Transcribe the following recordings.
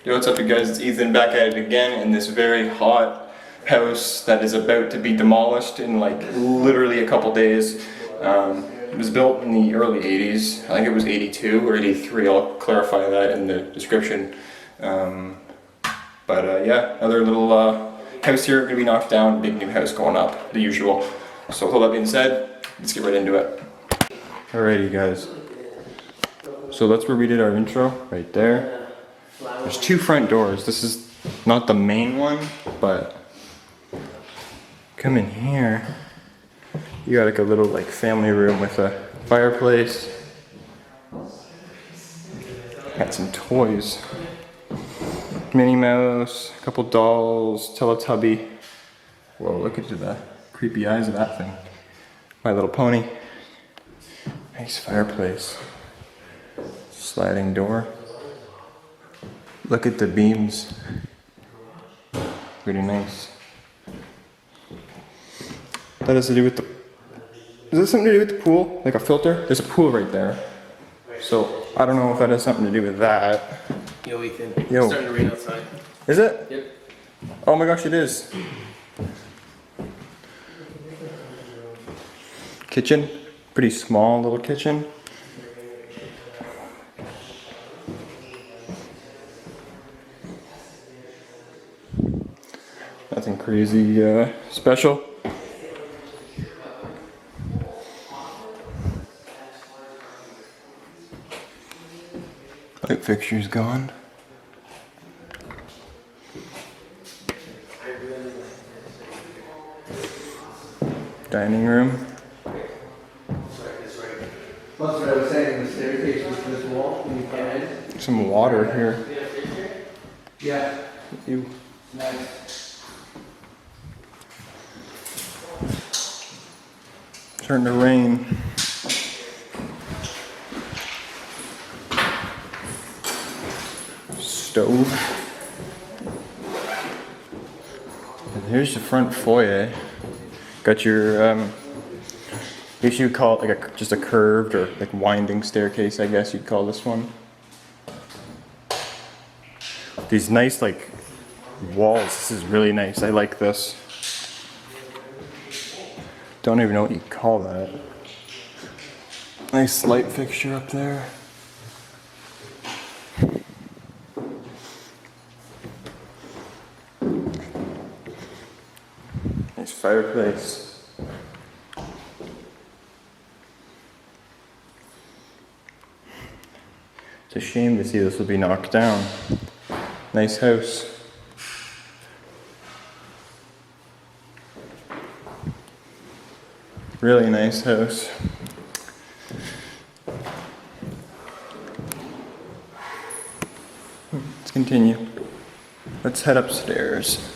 Yo, what's up you guys? It's Ethan back at it again in this very hot house that is about to be demolished in like literally a couple days. It was built in the early 80s. I think it was 82 or 83. I'll clarify that in the description. Yeah, another little house here going to be knocked down, big new house going up, the usual. So with all that being said, let's get right into it. Alrighty guys. So that's where we did our intro, right there. There's two front doors. This is not the main one, but come in here. You got like a little like family room with a fireplace. Got some toys. Minnie Mouse, a couple dolls, Teletubby. Whoa, look at the creepy eyes of that thing. My Little Pony. Nice fireplace. Sliding door. Look at the beams. Pretty nice. That has to do with the... Is this something to do with the pool? Like a filter? There's a pool right there. So, I don't know if that has something to do with that. Yo, Ethan. Yo. It's starting to rain outside. Is it? Yep. Oh my gosh, it is. Kitchen. Pretty small little kitchen. Nothing crazy special. Light fixture's gone. Dining room. That's what I was saying, the staircase was this wall, and you can't. Some water here. Yeah. Ew. Nice. Starting to rain. Stove. And here's the front foyer. Got your, I guess you'd call it like just a curved or like winding staircase, I guess you'd call this one. These nice like walls, this is really nice, I like this. Don't even know what you'd call that. Nice light fixture up there. Nice fireplace. It's a shame to see this will be knocked down. Nice house. Really nice house. Let's continue. Let's head upstairs.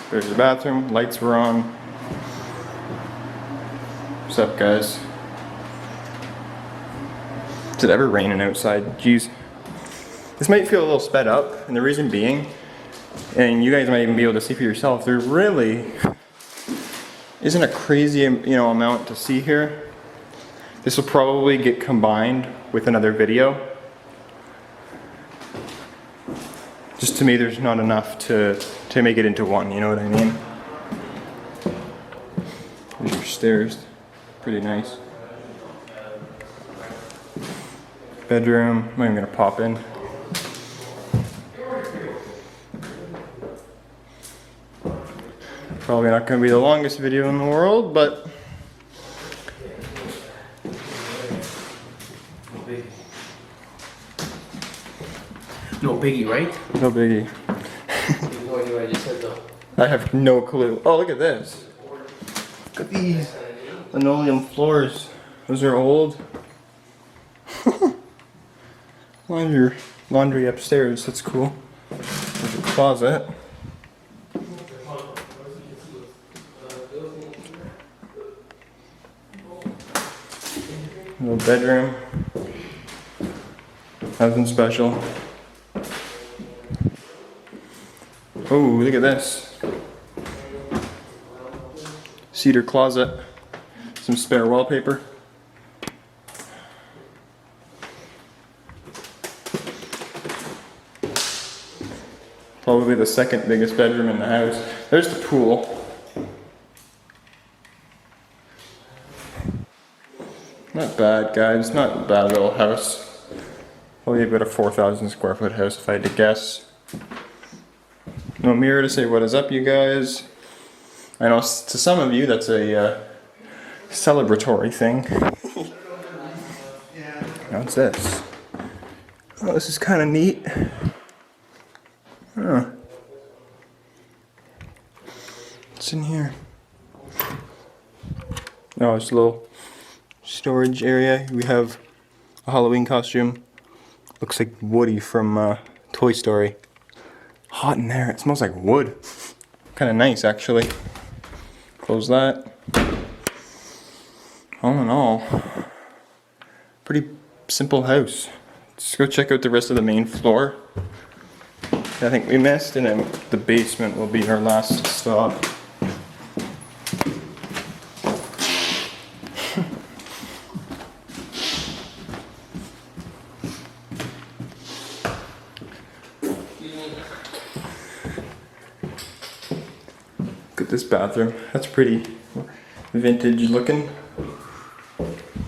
There's the bathroom, lights were on. What's up guys? Is it ever raining outside? Jeez. This might feel a little sped up, and the reason being, and you guys might even be able to see for yourself, there really isn't a crazy amount to see here. This will probably get combined with another video. Just to me there's not enough to make it into one, you know what I mean? There's your stairs. Pretty nice. Bedroom. I'm not even gonna pop in. Probably not gonna be the longest video in the world, but No biggie, right? no biggie. No idea what I just said though. I have no clue. Oh, look at this. Look at these linoleum floors. Those are old. Laundry upstairs. That's cool. There's a closet. Little bedroom. Nothing special. Oh, look at this. Cedar closet. Some spare wallpaper. Probably the second biggest bedroom in the house. There's the pool. Not bad, guys. Not a bad little house. Probably about a 4,000 square foot house if I had to guess. No mirror to say what is up, you guys. I know to some of you that's a celebratory thing. What's this? Oh, this is kind of neat. Huh. What's in here? Oh, it's a little storage area. We have a Halloween costume. Looks like Woody from Toy Story. Hot in there. It smells like wood. Kind of nice, actually. Close that. All in all, pretty simple house. Let's go check out the rest of the main floor. I think we missed, and then the basement will be our last stop. Look at this bathroom. That's pretty vintage looking.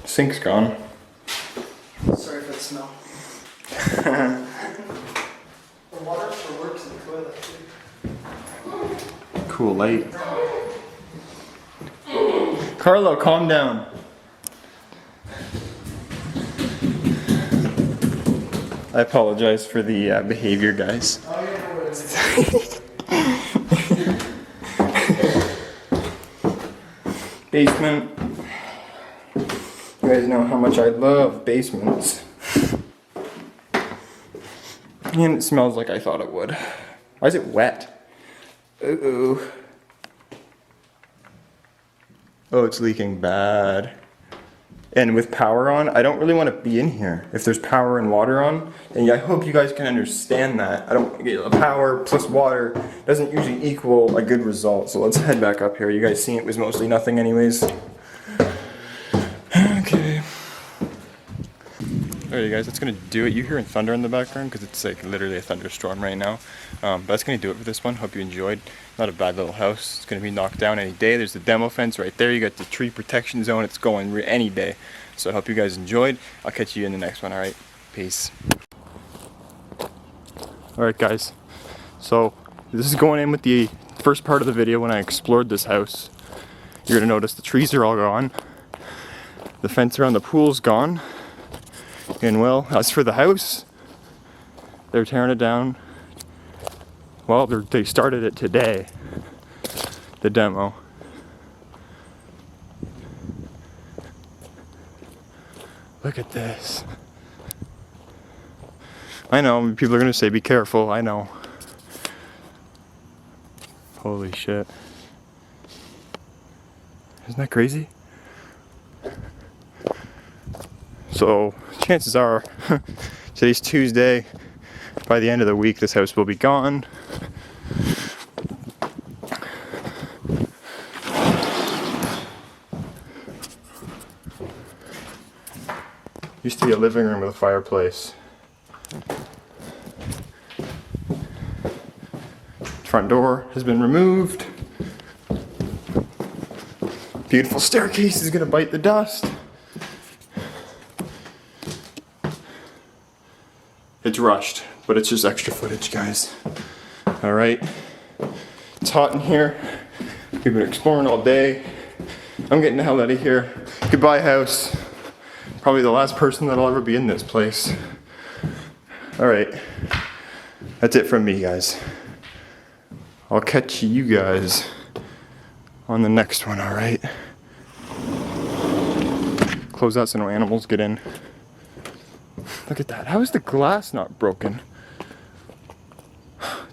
Sink's gone. Sorry for the smell. The water for works in the toilet too. Cool light. Carlo, calm down. I apologize for the behavior, guys. Oh yeah, no worries. Basement. You guys know how much I love basements. And it smells like I thought it would. Why is it wet? Uh-oh. Oh, it's leaking bad. And with power on, I don't really want to be in here. If there's power and water on, and I hope you guys can understand that. I don't get power plus water doesn't usually equal a good result. So let's head back up here. You guys seen it was mostly nothing anyways. Okay. Alright guys, that's gonna do it. You hearing thunder in the background because it's like literally a thunderstorm right now. But that's gonna do it for this one. Hope you enjoyed. Not a bad little house. It's gonna be knocked down any day. There's the demo fence right there. You got the tree protection zone. It's going any day. So I hope you guys enjoyed. I'll catch you in the next one. Alright, peace. Alright guys, so this is going in with the first part of the video when I explored this house. You're gonna notice the trees are all gone. The fence around the pool's gone. And well, as for the house, they're tearing it down. Well, they started it today, the demo. Look at this. I know, people are gonna say be careful, I know. Holy shit. Isn't that crazy? So, chances are, today's Tuesday, by the end of the week this house will be gone. Used to be a living room with a fireplace. Front door has been removed. Beautiful staircase is gonna bite the dust. It's rushed, but it's just extra footage, guys. Alright. It's hot in here. We've been exploring all day. I'm getting the hell out of here. Goodbye, house. Probably the last person that'll ever be in this place. Alright. That's it from me, guys. I'll catch you guys on the next one, alright? Close out so no animals get in. Look at that. How is the glass not broken?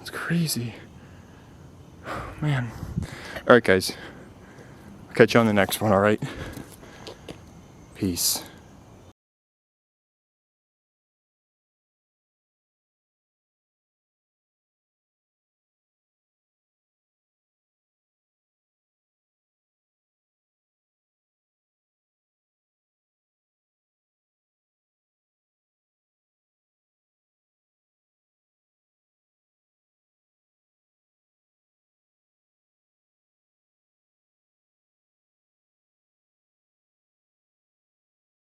It's crazy. Man. Alright, guys. I'll catch you on the next one, alright? Peace.